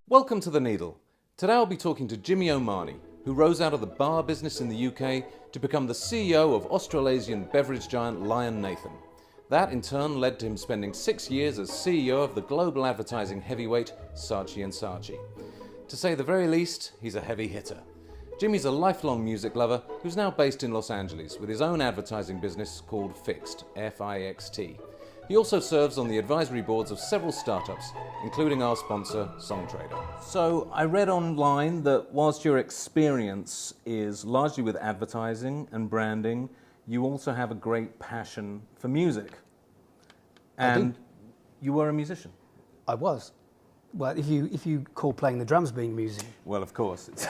Welcome to The Needle. Today I'll be talking to Jimmy O'Mahony, who rose out of the bar business in the UK to become the CEO of Australasian beverage giant Lion Nathan. That in turn led to him spending 6 years as CEO of the global advertising heavyweight Saatchi & Saatchi. To say the very least, he's a heavy hitter. Jimmy's a lifelong music lover who's now based in Los Angeles with his own advertising business called Fixt, F-I-X-T. He also serves on the advisory boards of several startups, including our sponsor, Songtradr. So I read online that whilst your experience is largely with advertising and branding, you also have a great passion for music. And you were a musician. I was. Well, if you call playing the drums being music. Well, of course, it's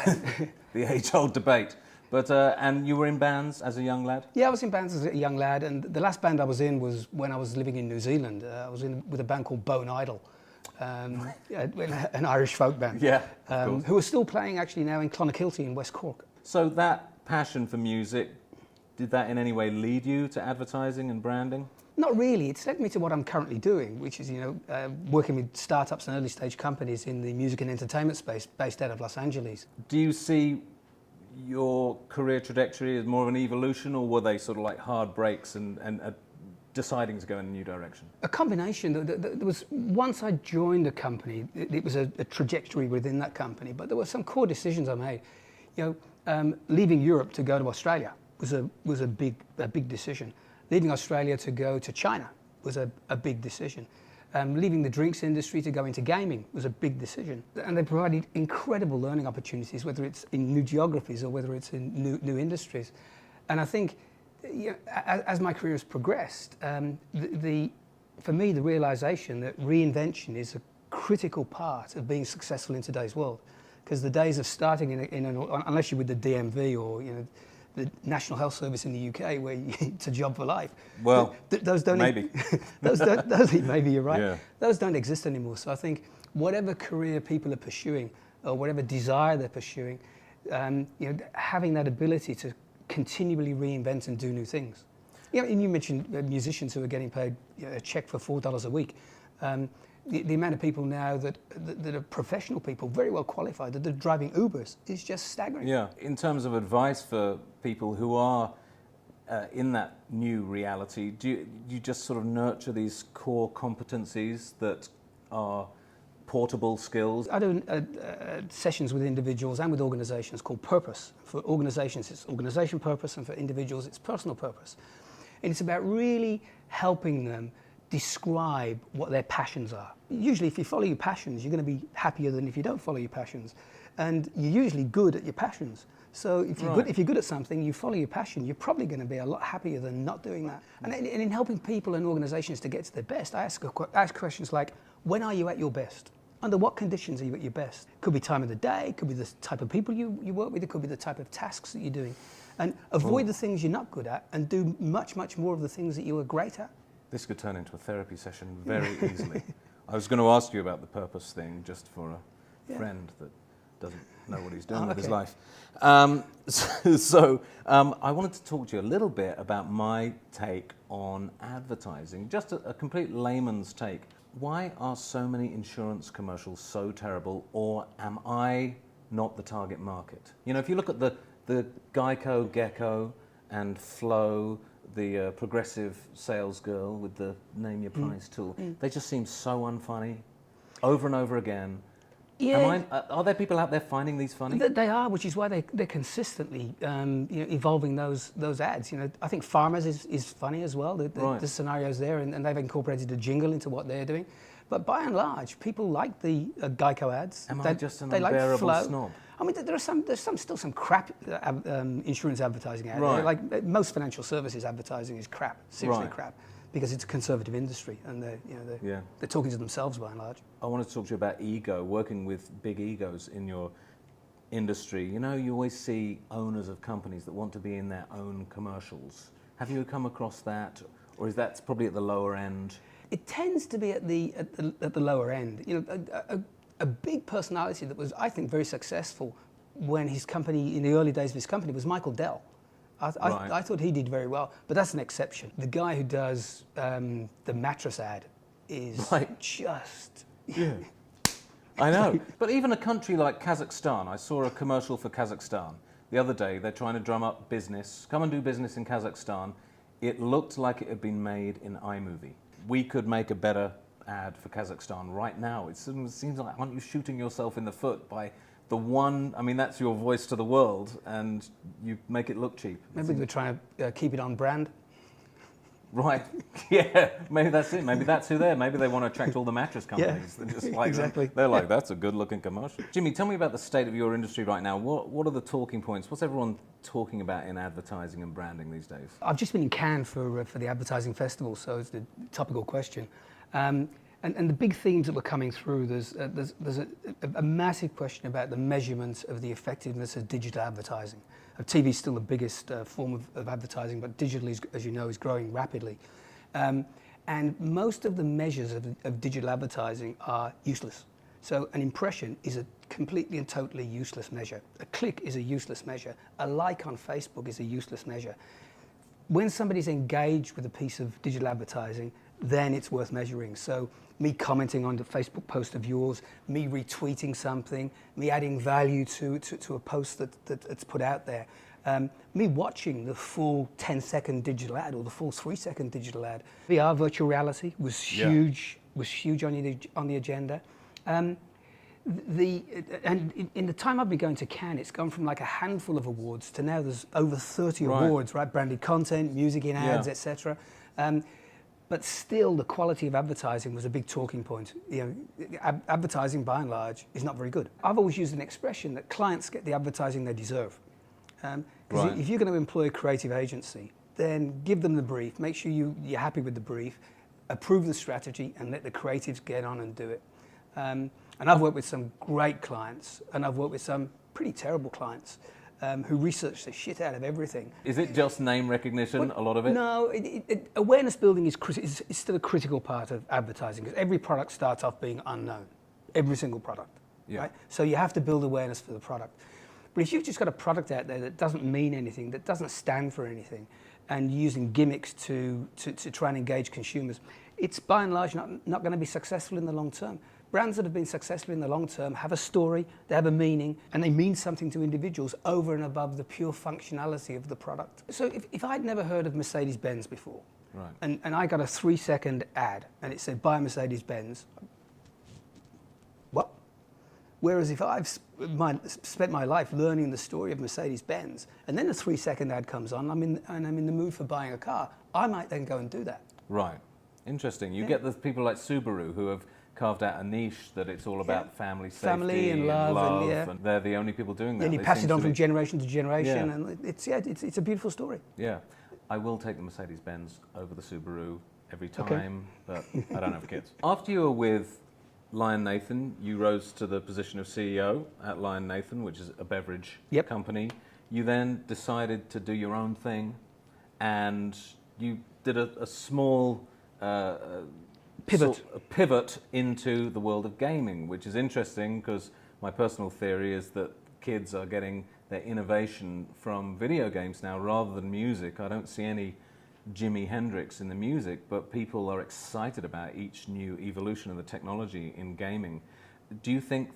the age-old debate. But and you were in bands as a young lad? Yeah, I was in bands as a young lad, and the last band I was in was when I was living in New Zealand. I was in with a band called Bone Idol, an Irish folk band. Yeah, who are still playing actually now in Clonakilty in West Cork. So that passion for music, did that in any way lead you to advertising and branding? Not really. It's led me to what I'm currently doing, which is working with startups and early stage companies in the music and entertainment space, based out of Los Angeles. Do you see your career trajectory as more of an evolution, or were they sort of like hard breaks and deciding to go in a new direction? A combination. There was, once I joined a company, it was a trajectory within that company, but there were some core decisions I made. Leaving Europe to go to Australia was a big decision. Leaving Australia to go to China was a big decision. Leaving the drinks industry to go into gaming was a big decision. And they provided incredible learning opportunities, whether it's in new geographies or whether it's in new industries. And I think as my career has progressed, for me, the realization that reinvention is a critical part of being successful in today's world. Because the days of starting unless you're with the DMV or the National Health Service in the UK, where it's a job for life. Well, those don't maybe. Maybe you're right. Yeah. Those don't exist anymore. So I think whatever career people are pursuing, or whatever desire they're pursuing, having that ability to continually reinvent and do new things. And you mentioned musicians who are getting paid a check for $4 a week. The amount of people now that are professional people, very well qualified, that are driving Ubers is just staggering. Yeah. In terms of advice for people who are in that new reality, do you just sort of nurture these core competencies that are portable skills? I do sessions with individuals and with organizations called Purpose. For organizations, it's organization purpose, and for individuals, it's personal purpose. And it's about really helping them describe what their passions are. Usually if you follow your passions, you're going to be happier than if you don't follow your passions. And you're usually good at your passions. So if you're good at something, you follow your passion, you're probably going to be a lot happier than not doing that. And in helping people and organizations to get to their best, I ask questions like, when are you at your best? Under what conditions are you at your best? Could be time of the day, could be the type of people you work with, it could be the type of tasks that you're doing. And avoid the things you're not good at and do much, much more of the things that you are great at. This could turn into a therapy session very easily. I was going to ask you about the purpose thing, just for a friend that doesn't know what he's doing with his life. I wanted to talk to you a little bit about my take on advertising, just a complete layman's take. Why are so many insurance commercials so terrible, or am I not the target market? If you look at the Geico, Gecko and Flo, the progressive sales girl with the name your price tool, they just seem so unfunny over and over again. Yeah. Are there people out there finding these funny? They are, which is why they're consistently evolving those ads. I think Farmers is funny as well. The scenarios there, and they've incorporated a jingle into what they're doing. But by and large, people like the Geico ads. Am I just an unbearable snob? I mean, there's still some crap insurance advertising out there. Like most financial services advertising is crap, seriously crap, because it's a conservative industry, and they're talking to themselves by and large. I want to talk to you about ego, working with big egos in your industry. You always see owners of companies that want to be in their own commercials. Have you come across that, or is that probably at the lower end? It tends to be at the lower end. A big personality that was, I think, very successful when his company, in the early days of his company, was Michael Dell. I thought he did very well, but that's an exception. The guy who does the mattress ad is just I know. But even a country like Kazakhstan, I saw a commercial for Kazakhstan the other day. They're trying to drum up business. Come and do business in Kazakhstan. It looked like it had been made in iMovie. We could make a better ad for Kazakhstan right now. It seems like, aren't you shooting yourself in the foot by the one, I mean, that's your voice to the world, and you make it look cheap. Maybe we're trying to keep it on brand. Right, yeah, maybe that's it. Maybe that's who they are. Maybe they want to attract all the mattress companies. Yeah. They're just like exactly. They're like, that's a good-looking commercial. Jimmy, tell me about the state of your industry right now. What are the talking points? What's everyone talking about in advertising and branding these days? I've just been in Cannes for the advertising festival, so it's the topical question. And the big themes that were coming through, there's a massive question about the measurement of the effectiveness of digital advertising. TV is still the biggest form of advertising, but digital, as you know, is growing rapidly. And most of the measures of digital advertising are useless. So an impression is a completely and totally useless measure. A click is a useless measure. A like on Facebook is a useless measure. When somebody's engaged with a piece of digital advertising, then it's worth measuring. So me commenting on the Facebook post of yours, me retweeting something, me adding value to a post that's put out there, me watching the full 10-second digital ad or the full 3-second digital ad. VR, virtual reality, was huge. Was huge on the agenda. And in the time I've been going to Cannes, it's gone from like a handful of awards to now there's over 30 awards, right? Branded content, music in ads, etc. But still, the quality of advertising was a big talking point. You know, advertising, by and large, is not very good. I've always used an expression that clients get the advertising they deserve. Because if you're going to employ a creative agency, then give them the brief. Make sure you're happy with the brief, approve the strategy, and let the creatives get on and do it. And I've worked with some great clients, and I've worked with some pretty terrible clients. Who research the shit out of everything. Is it just name recognition, a lot of it? No, awareness building is still a critical part of advertising, because every product starts off being unknown. Every single product. Yeah. Right? So you have to build awareness for the product. But if you've just got a product out there that doesn't mean anything, that doesn't stand for anything, and using gimmicks to try and engage consumers, it's by and large not going to be successful in the long term. Brands that have been successful in the long term have a story, they have a meaning, and they mean something to individuals over and above the pure functionality of the product. So if I'd never heard of Mercedes-Benz before, and I got a 3-second ad, and it said, buy Mercedes-Benz, what? Whereas if I've spent my life learning the story of Mercedes-Benz, and then a 3-second ad comes on, and I'm in the mood for buying a car, I might then go and do that. Right. Interesting. You get the people like Subaru who have carved out a niche that it's all about family safety and love, and they're the only people doing that. And you pass it on from generation to generation, and it's a beautiful story. Yeah, I will take the Mercedes-Benz over the Subaru every time, but I don't have kids. After you were with Lion Nathan, you rose to the position of CEO at Lion Nathan, which is a beverage company. You then decided to do your own thing, and you did a small pivot into the world of gaming, which is interesting because my personal theory is that kids are getting their innovation from video games now rather than music. I don't see any Jimi Hendrix in the music, but people are excited about each new evolution of the technology in gaming. Do you think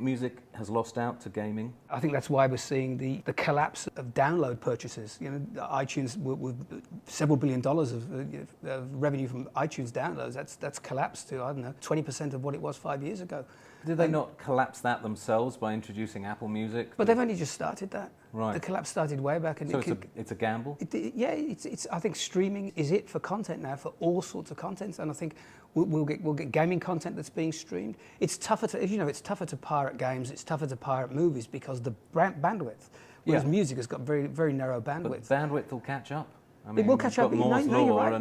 music has lost out to gaming? I think that's why we're seeing the collapse of download purchases. You know, iTunes with several $1 billion of revenue from iTunes downloads. That's collapsed to, I don't know, 20% of what it was 5 years ago. Did they not collapse that themselves by introducing Apple Music? But they've only just started that. Right. The collapse started way back. And so it's a gamble? I think streaming is it for content now, for all sorts of content. And I think we'll get gaming content that's being streamed. It's tougher to, as you know, it's tougher to pirate games, it's tougher to pirate movies because the bandwidth. Whereas music has got very, very narrow bandwidth. But bandwidth will catch up. I mean, it will catch up. No,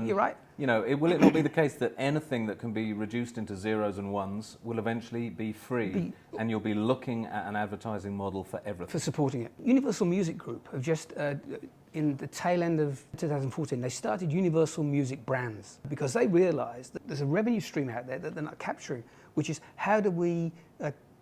you're right. You know, will it not be the case that anything that can be reduced into zeros and ones will eventually be free, and you'll be looking at an advertising model for everything? For supporting it. Universal Music Group have just, in the tail end of 2014, they started Universal Music Brands because they realised that there's a revenue stream out there that they're not capturing, which is how do we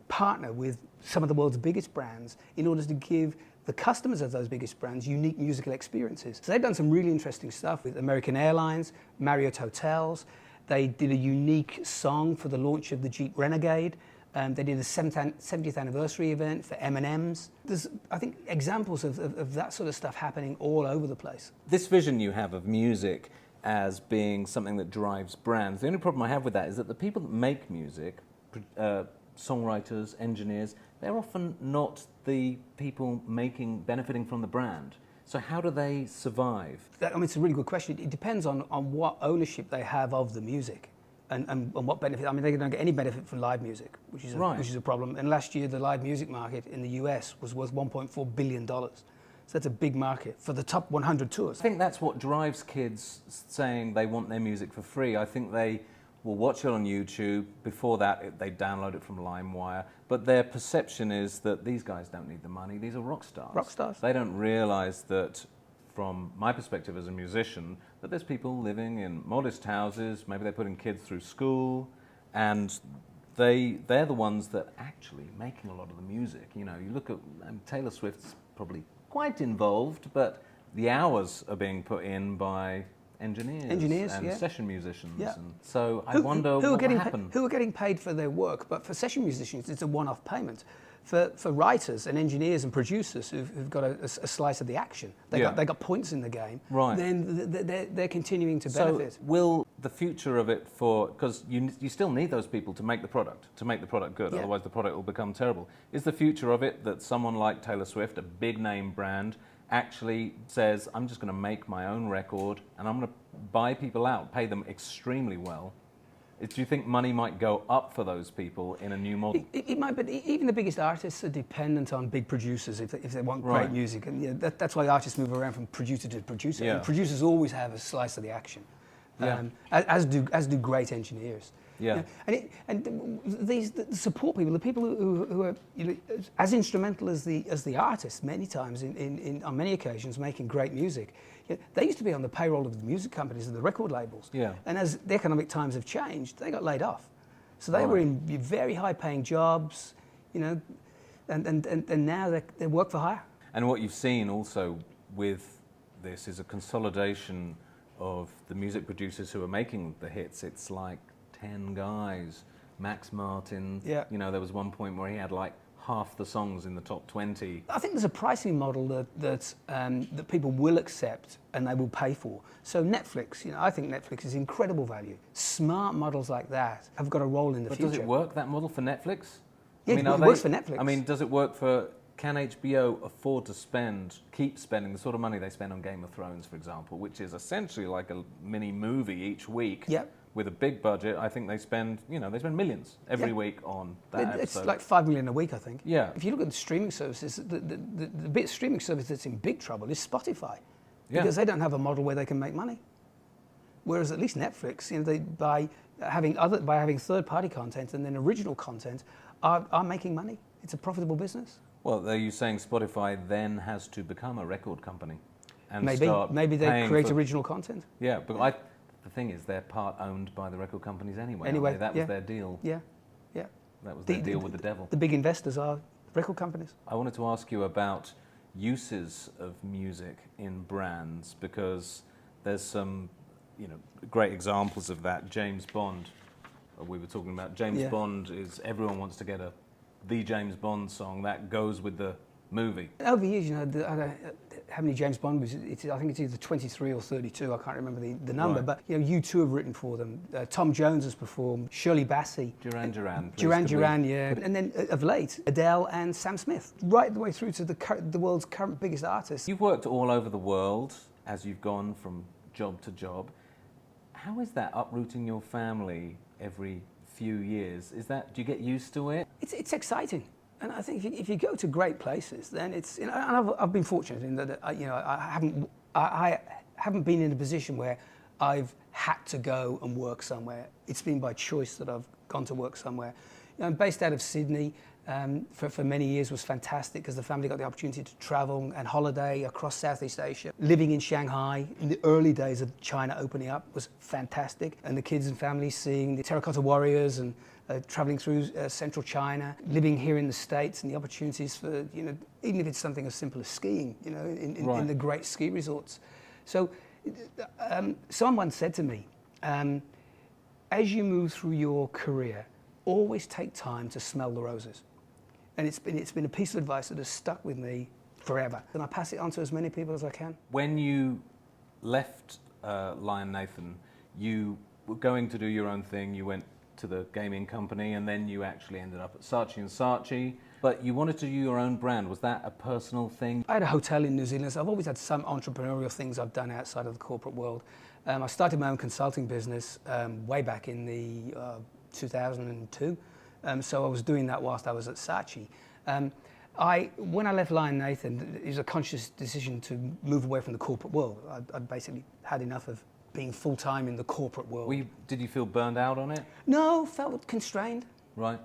partner with some of the world's biggest brands in order to give the customers of those biggest brands unique musical experiences. So they've done some really interesting stuff with American Airlines, Marriott Hotels. They did a unique song for the launch of the Jeep Renegade. They did a 70th anniversary event for M&M's. There's, I think, examples of that sort of stuff happening all over the place. This vision you have of music as being something that drives brands, the only problem I have with that is that the people that make music, songwriters, engineers, they're often not the people benefiting from the brand. So how do they survive? I mean, it's a really good question. It depends on what ownership they have of the music. And what benefit? I mean, they don't get any benefit from live music, which is a problem. And last year, the live music market in the US was worth $1.4 billion. So that's a big market for the top 100 tours. I think that's what drives kids saying they want their music for free. I think they will watch it on YouTube. Before that, they download it from LimeWire. But their perception is that these guys don't need the money. These are rock stars. Rock stars. They don't realize that, from my perspective as a musician, that there's people living in modest houses, maybe they're putting kids through school, and they're the ones that actually making a lot of the music. You know, you look at Taylor Swift's probably quite involved, but the hours are being put in by engineers and session musicians. Yeah. And so I wonder what will happen. Who are getting paid for their work, but for session musicians, it's a one-off payment. For writers and engineers and producers who've got a slice of the action, they got points in the game. Right. Then they're continuing to benefit. So will the future of it, because you still need those people to make the product good, otherwise the product will become terrible. Is the future of it that someone like Taylor Swift, a big name brand, actually says, I'm just going to make my own record and I'm going to buy people out, pay them extremely well? Do you think money might go up for those people in a new model? It might, but even the biggest artists are dependent on big producers if they want great music. And that's why artists move around from producer to producer. Yeah. And producers always have a slice of the action, as do great engineers. Yeah. The support people, the people who are as instrumental as the artists many times on many occasions making great music. They used to be on the payroll of the music companies and the record labels. Yeah. And as the economic times have changed, they got laid off. So they were in very high-paying jobs, and now they work for hire. And what you've seen also with this is a consolidation of the music producers who are making the hits. It's like 10 guys. Max Martin, there was one point where he had like half the songs in the top 20. I think there's a pricing model that people will accept and they will pay for. So Netflix, I think Netflix is incredible value. Smart models like that have got a role in the future. But does it work, that model, for Netflix? Yeah, it works for Netflix. I mean, does it work can HBO afford to keep spending the sort of money they spend on Game of Thrones, for example, which is essentially like a mini movie each week? Yep. With a big budget, I think they spend millions every week on that It's episode. like $5 million a week, I think. Yeah. If you look at the streaming services, the bit streaming service that's in big trouble is Spotify, because they don't have a model where they can make money. Whereas at least Netflix, by having third-party content and then original content, are making money. It's a profitable business. Well, are you saying Spotify then has to become a record company and maybe they create original content? Yeah, but the thing is, they're part owned by the record companies anyway. That was their deal. Yeah. That was their deal with the devil. The big investors are record companies. I wanted to ask you about uses of music in brands, because there's some, great examples of that. James Bond, we were talking about. James Bond everyone wants to get the James Bond song that goes with the movie. Over the years, how many James Bond movies? I think it's either 23 or 32. I can't remember the number. Right. But U2 have written for them. Tom Jones has performed. Shirley Bassey. Duran Duran. Yeah. And then of late, Adele and Sam Smith, right the way through to the world's current biggest artists. You've worked all over the world as you've gone from job to job. How is that uprooting your family every few years? Do you get used to it? It's exciting. And I think if you go to great places, then it's, and I've been fortunate in that I haven't been in a position where I've had to go and work somewhere. It's been by choice that I've gone to work somewhere. I'm based out of Sydney. For many years was fantastic because the family got the opportunity to travel and holiday across Southeast Asia. Living in Shanghai in the early days of China opening up was fantastic, and the kids and families seeing the terracotta warriors and traveling through central China, living here in the States, and the opportunities for, even if it's something as simple as skiing, in the great ski resorts. So someone said to me, as you move through your career, always take time to smell the roses. And it's been a piece of advice that has stuck with me forever. And I pass it on to as many people as I can. When you left Lion Nathan, you were going to do your own thing. You went to the gaming company, and then you actually ended up at Saatchi & Saatchi. But you wanted to do your own brand. Was that a personal thing? I had a hotel in New Zealand, so I've always had some entrepreneurial things I've done outside of the corporate world. I started my own consulting business way back in the 2002. So I was doing that whilst I was at Saatchi. When I left Lion Nathan, it was a conscious decision to move away from the corporate world. I'd basically had enough of being full-time in the corporate world. Did you feel burned out on it? No, felt constrained. Right.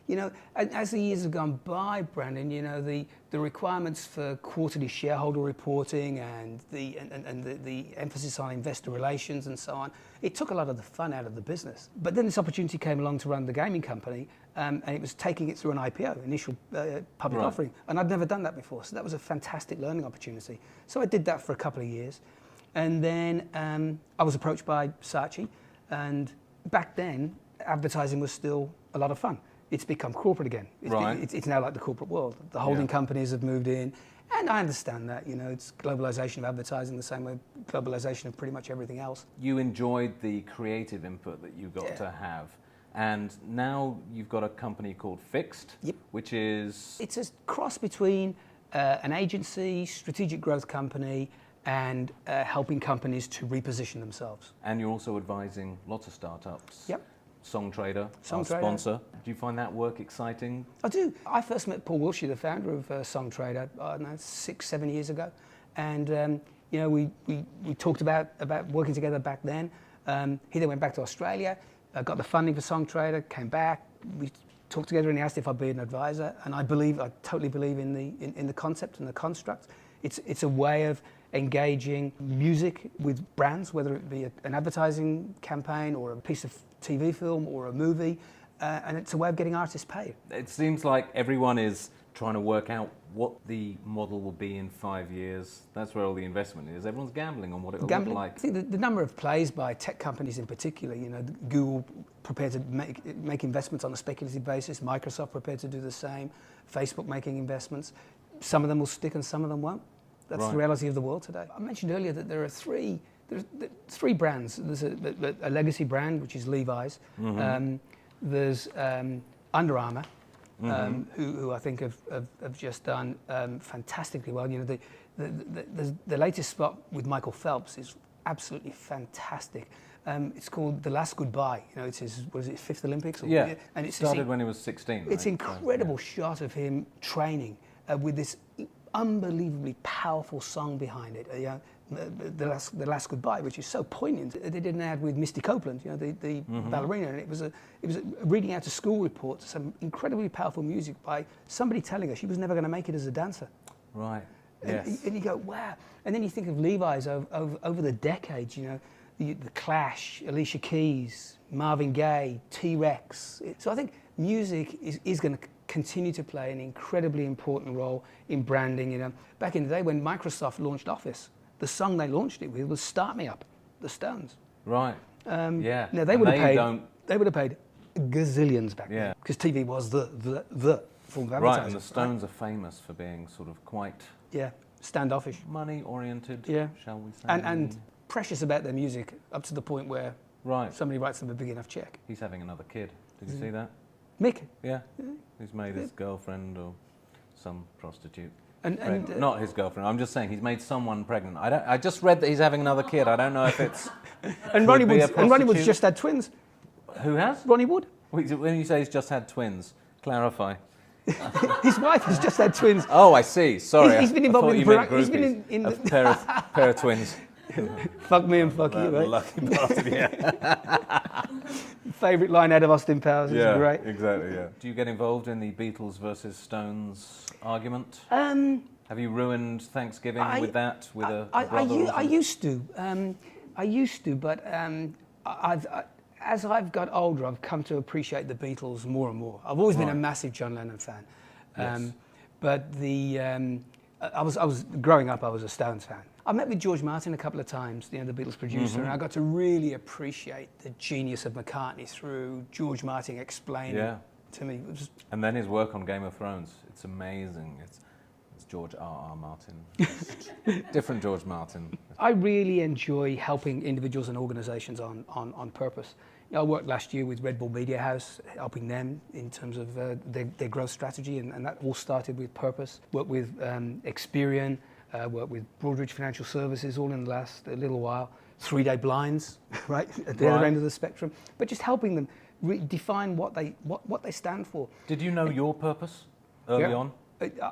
You know, as the years have gone by, Brandon, you know, the requirements for quarterly shareholder reporting and the emphasis on investor relations and so on, it took a lot of the fun out of the business. But then this opportunity came along to run the gaming company, and it was taking it through an IPO, initial public offering, and I'd never done that before, so that was a fantastic learning opportunity. So I did that for a couple of years, and then I was approached by Saatchi, and back then, advertising was still a lot of fun. It's become corporate again. It's now like the corporate world. The holding companies have moved in, and I understand that. You know, it's globalization of advertising the same way globalization of pretty much everything else. You enjoyed the creative input that you got to have, and now you've got a company called Fixt, which is... It's a cross between an agency, strategic growth company, and helping companies to reposition themselves. And you're also advising lots of startups. Yep. Songtradr, our sponsor. Do you find that work exciting? I do. I first met Paul Wilshire, the founder of Songtradr, 6-7 years ago, and you know, we talked about working together back then. He then went back to Australia, got the funding for Songtradr, came back. We talked together, and he asked if I'd be an advisor. And I totally believe in the concept and the construct. It's a way of engaging music with brands, whether it be an advertising campaign or a piece of TV film or a movie, and it's a way of getting artists paid. It seems like everyone is trying to work out what the model will be in 5 years. That's where all the investment is. Everyone's gambling on what it will look like. I think the number of plays by tech companies in particular, you know, Google prepared to make investments on a speculative basis, Microsoft prepared to do the same, Facebook making investments. Some of them will stick and some of them won't. That's the reality of the world today. I mentioned earlier that there are three brands. There's a legacy brand, which is Levi's. There's Under Armour, who I think have just done fantastically well. You know, the latest spot with Michael Phelps is absolutely fantastic. It's called The Last Goodbye. You know, it's his, what is it, 5th Olympics? And it started when he was 16. It's an incredible shot of him training with this unbelievably powerful song behind it. The last Goodbye, which is so poignant. They did an ad with Misty Copeland, you know, the ballerina, and it was a reading out a school report, some incredibly powerful music by somebody telling her she was never going to make it as a dancer. Right. And you go, wow. And then you think of Levi's over the decades, you know, the Clash, Alicia Keys, Marvin Gaye, T-Rex. So I think music is going to continue to play an incredibly important role in branding. You know, back in the day when Microsoft launched Office, the song they launched it with was "Start Me Up," the Stones. Right. Now they would have paid gazillions back then, because TV was the form of advertising. Right, and the Stones are famous for being sort of quite standoffish, money-oriented, shall we say, and precious about their music up to the point where somebody writes them a big enough check. He's having another kid. Did you see that? Mick? Yeah. He's made his girlfriend or some prostitute. And not his girlfriend. I'm just saying he's made someone pregnant. I just read that he's having another kid. I don't know if it's. and Ronnie Wood's just had twins. Who has? Ronnie Wood. When you say he's just had twins, clarify. His wife has just had twins. Oh, I see. Sorry. He's been involved he's been in a pair of twins. Fuck me and fuck you, right? Lucky bastard, yeah. Favourite line out of Austin Powers, is great. Exactly, yeah. Do you get involved in the Beatles versus Stones argument? Have you ruined Thanksgiving with that, with a brother? I used to, but as I've got older, I've come to appreciate the Beatles more and more. I've always been a massive John Lennon fan. But I was growing up, I was a Stones fan. I met with George Martin a couple of times, the Beatles producer, and I got to really appreciate the genius of McCartney through George Martin explaining to me. And then his work on Game of Thrones, it's amazing. It's George R.R. Martin. Different George Martin. I really enjoy helping individuals and organizations on purpose. You know, I worked last year with Red Bull Media House, helping them in terms of their growth strategy, and that all started with purpose. Worked with Experian, worked with Broadridge Financial Services, all in the last little while. 3-day blinds, right, at the other end of the spectrum. But just helping them define what they stand for. Did you know your purpose early on?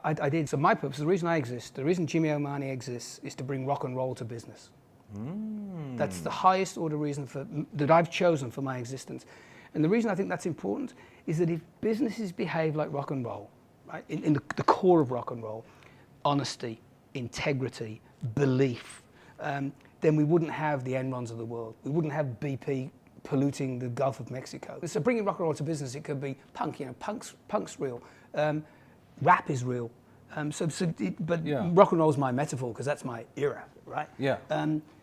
I did. So my purpose, the reason I exist, the reason Jimmy O'Mahony exists, is to bring rock and roll to business. That's the highest order reason that I've chosen for my existence. And the reason I think that's important is that if businesses behave like rock and roll, right, in the core of rock and roll, honesty, integrity, belief, then we wouldn't have the Enrons of the world. We wouldn't have BP polluting the Gulf of Mexico. So bringing rock and roll to business, it could be punk, punk's real. Rap is real, but rock and roll is my metaphor because that's my era, right? Yeah.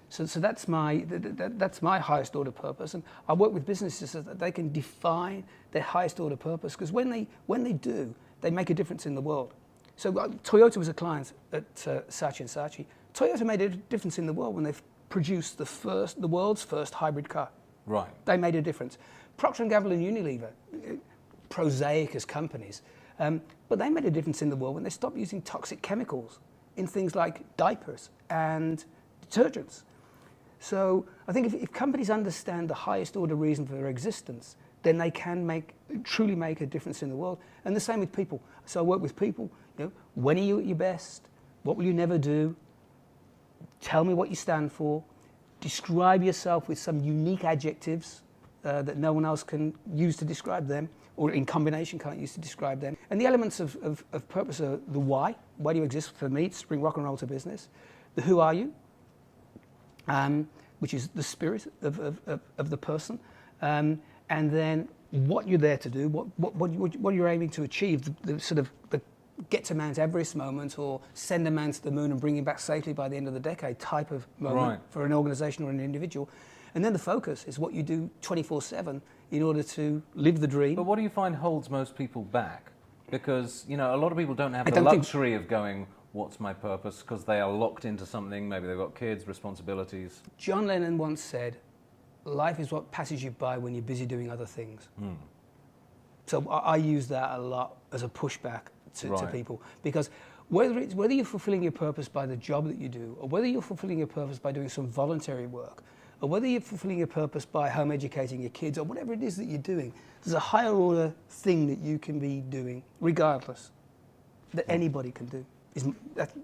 So that's my highest order purpose, and I work with businesses so that they can define their highest order purpose, because when they do, they make a difference in the world. So Toyota was a client at Saatchi & Saatchi. Toyota made a difference in the world when they produced the world's first hybrid car. Right. They made a difference. Procter & Gamble and Unilever, prosaic as companies. But they made a difference in the world when they stopped using toxic chemicals in things like diapers and detergents. So I think if companies understand the highest order reason for their existence, then they can truly make a difference in the world. And the same with people. So I work with people. You know, when are you at your best? What will you never do? Tell me what you stand for. Describe yourself with some unique adjectives that no one else can use to describe them, or in combination can't use to describe them. And the elements of purpose are the why. Why do you exist? For me, to bring rock and roll to business. The who are you, which is the spirit of the person. And then what you're there to do, what you're aiming to achieve, the sort of the get to Mount Everest moment, or send a man to the moon and bring him back safely by the end of the decade type of moment for an organization or an individual. And then the focus is what you do 24/7 in order to live the dream. But what do you find holds most people back? Because, you know, a lot of people don't have the luxury of going, what's my purpose? Because they are locked into something. Maybe they've got kids, responsibilities. John Lennon once said, life is what passes you by when you're busy doing other things. So I use that a lot as a pushback to people. Because whether you're fulfilling your purpose by the job that you do, or whether you're fulfilling your purpose by doing some voluntary work, or whether you're fulfilling your purpose by home educating your kids, or whatever it is that you're doing, there's a higher order thing that you can be doing, regardless, that anybody can do.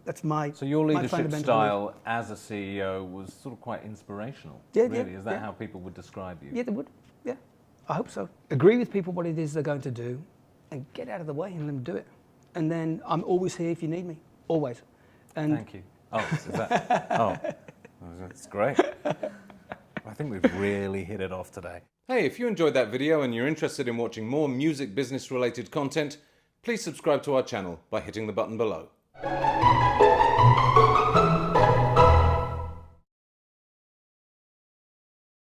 That's my So your leadership style as a CEO was sort of quite inspirational, really? Is that how people would describe you? Yeah, they would. Yeah, I hope so. Agree with people what it is they're going to do, and get out of the way and let them do it. And then I'm always here if you need me, always. And thank you. Oh, is that? Oh, that's great. I think we've really hit it off today. Hey, if you enjoyed that video and you're interested in watching more music business related content, please subscribe to our channel by hitting the button below.